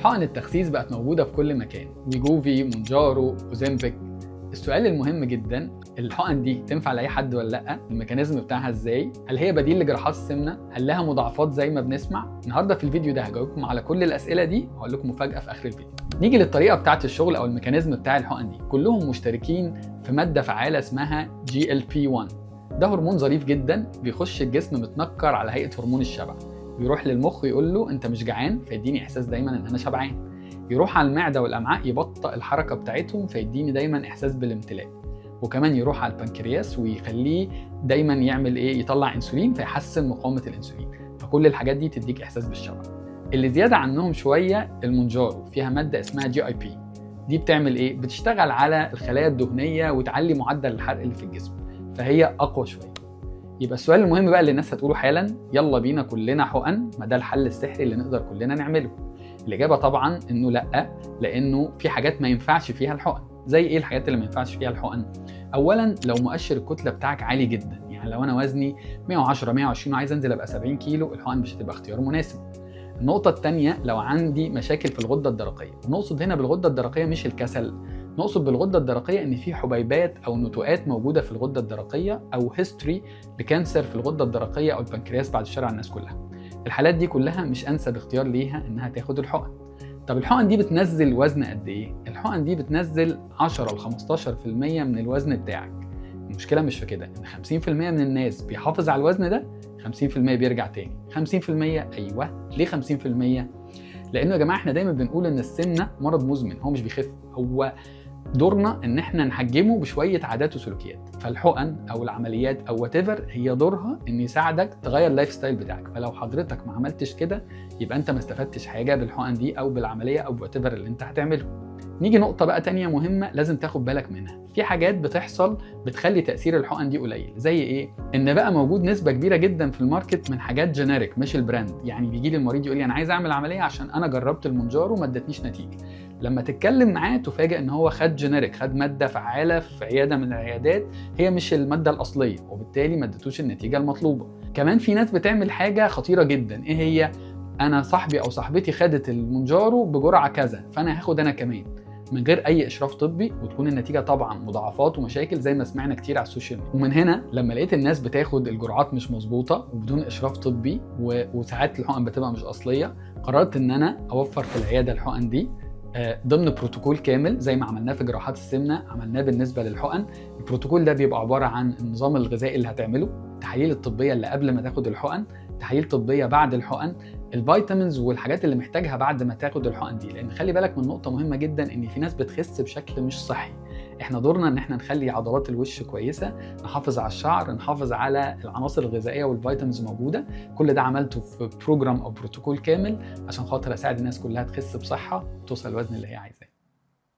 حقن التخسيس بقت موجودة في كل مكان، ويجوفي، مونجارو، اوزيمبيك. السؤال المهم جدا، الحقن دي تنفع لاي حد ولا لا؟ الميكانيزم بتاعها ازاي؟ هل هي بديل لجراحات السمنه؟ هل لها مضاعفات زي ما بنسمع؟ النهارده في الفيديو ده هجاوبكم على كل الاسئله دي وهقول لكم مفاجاه في اخر الفيديو. نيجي للطريقه بتاعه الشغل او الميكانيزم بتاع الحقن دي. كلهم مشتركين في ماده فعاله اسمها GLP-1. ده هرمون ظريف جدا بيخش الجسم متنكر على هيئه هرمون الشبع، بيروح للمخ يقول له انت مش جعان فيديني احساس دايما ان انا شبعان، يروح على المعده والامعاء يبطئ الحركه بتاعتهم فيديني دايما احساس بالامتلاء، وكمان يروح على البنكرياس ويخليه دايما يعمل ايه، يطلع انسولين فيحسن مقاومه الانسولين. فكل الحاجات دي تديك احساس بالشبع. اللي زياده عنهم شويه المونجارو، فيها ماده اسمها GIP. دي بتعمل ايه؟ بتشتغل على الخلايا الدهنيه وتعلي معدل الحرق اللي في الجسم، فهي اقوى شويه. يبقى السؤال المهم بقى اللي الناس هتقوله حالا، يلا بينا كلنا حقن، ما ده الحل السحري اللي نقدر كلنا نعمله؟ الإجابة طبعاً إنه لأ، لأنه في حاجات ما ينفعش فيها الحقن. زي إيه الحاجات اللي ما ينفعش فيها الحقن؟ أولاً لو مؤشر الكتلة بتاعك عالي جداً، يعني لو أنا وزني 110 120 وعايز أنزل أبقى 70 كيلو، الحقن مش هتبقى اختيار مناسب. النقطة الثانية، لو عندي مشاكل في الغدة الدرقية، ونقصد هنا بالغدة الدرقية مش الكسل، نقصد بالغدة الدرقية إن في حبيبات أو نتوءات موجودة في الغدة الدرقية، أو هيستوري لكانسر في الغدة الدرقية أو البنكرياس بعد الشر على الناس كلها. الحالات دي كلها مش انسب اختيار ليها انها تاخد الحقن. طب الحقن دي بتنزل وزن قد ايه؟ الحقن دي بتنزل 10 ل 15% من الوزن بتاعك. المشكله مش في كده، ان 50% من الناس بيحافظ على الوزن ده، 50% بيرجع تاني. 50%، ايوه، ليه 50%؟ لانه يا جماعه احنا دايما بنقول ان السمنه مرض مزمن، هو مش بيخف، هو دورنا ان احنا نحجمه بشويه عادات وسلوكيات. فالحقن او العمليات او وات ايفر هي دورها ان يساعدك تغير اللايف ستايل بتاعك. فلو حضرتك ما عملتش كده يبقى انت ما استفدتش حاجه بالحقن دي او بالعمليه او وات ايفر اللي انت هتعمله. نيجي نقطه بقى تانية مهمه لازم تاخد بالك منها. في حاجات بتحصل بتخلي تاثير الحقن دي قليل. زي ايه؟ ان بقى موجود نسبه كبيره جدا في الماركت من حاجات جينيريك مش البراند. يعني بيجي لي المريض يقول لي انا عايز اعمل عمليه عشان انا جربت المونجارو وما ادتنيش نتيجه. لما تتكلم معاه تفاجئ ان هو خد جينيريك، خد ماده فعاله في عياده من العيادات هي مش الماده الاصليه، وبالتالي ما ادتوش النتيجه المطلوبه. كمان في ناس بتعمل حاجه خطيره جدا، ايه هي؟ انا صاحبي او صاحبتي خدت المونجارو بجرعه كذا فانا هاخد انا كمان، من غير اي اشراف طبي، وتكون النتيجه طبعا مضاعفات ومشاكل زي ما سمعنا كتير على السوشيال ميديا. ومن هنا لما لقيت الناس بتاخد الجرعات مش مظبوطه وبدون اشراف طبي وساعات الحقن بتبقى مش اصليه، قررت ان انا اوفر في العياده الحقن دي ضمن بروتوكول كامل زي ما عملناه في جراحات السمنه عملناه بالنسبه للحقن. البروتوكول ده بيبقى عباره عن النظام الغذائي اللي هتعمله، التحاليل الطبيه اللي قبل ما تاخد الحقن، تحاليل طبيه بعد الحقن، الفيتامينز والحاجات اللي محتاجها بعد ما تاخد الحقن دي. لان خلي بالك من نقطه مهمه جدا، ان في ناس بتخس بشكل مش صحي. احنا دورنا ان احنا نخلي عضلات الوش كويسه، نحافظ على الشعر، نحافظ على العناصر الغذائيه والفيتامينز موجوده. كل ده عملته في بروجرام او بروتوكول كامل عشان خاطر اساعد الناس كلها تخس بصحه وتوصل الوزن اللي هي عايزاه.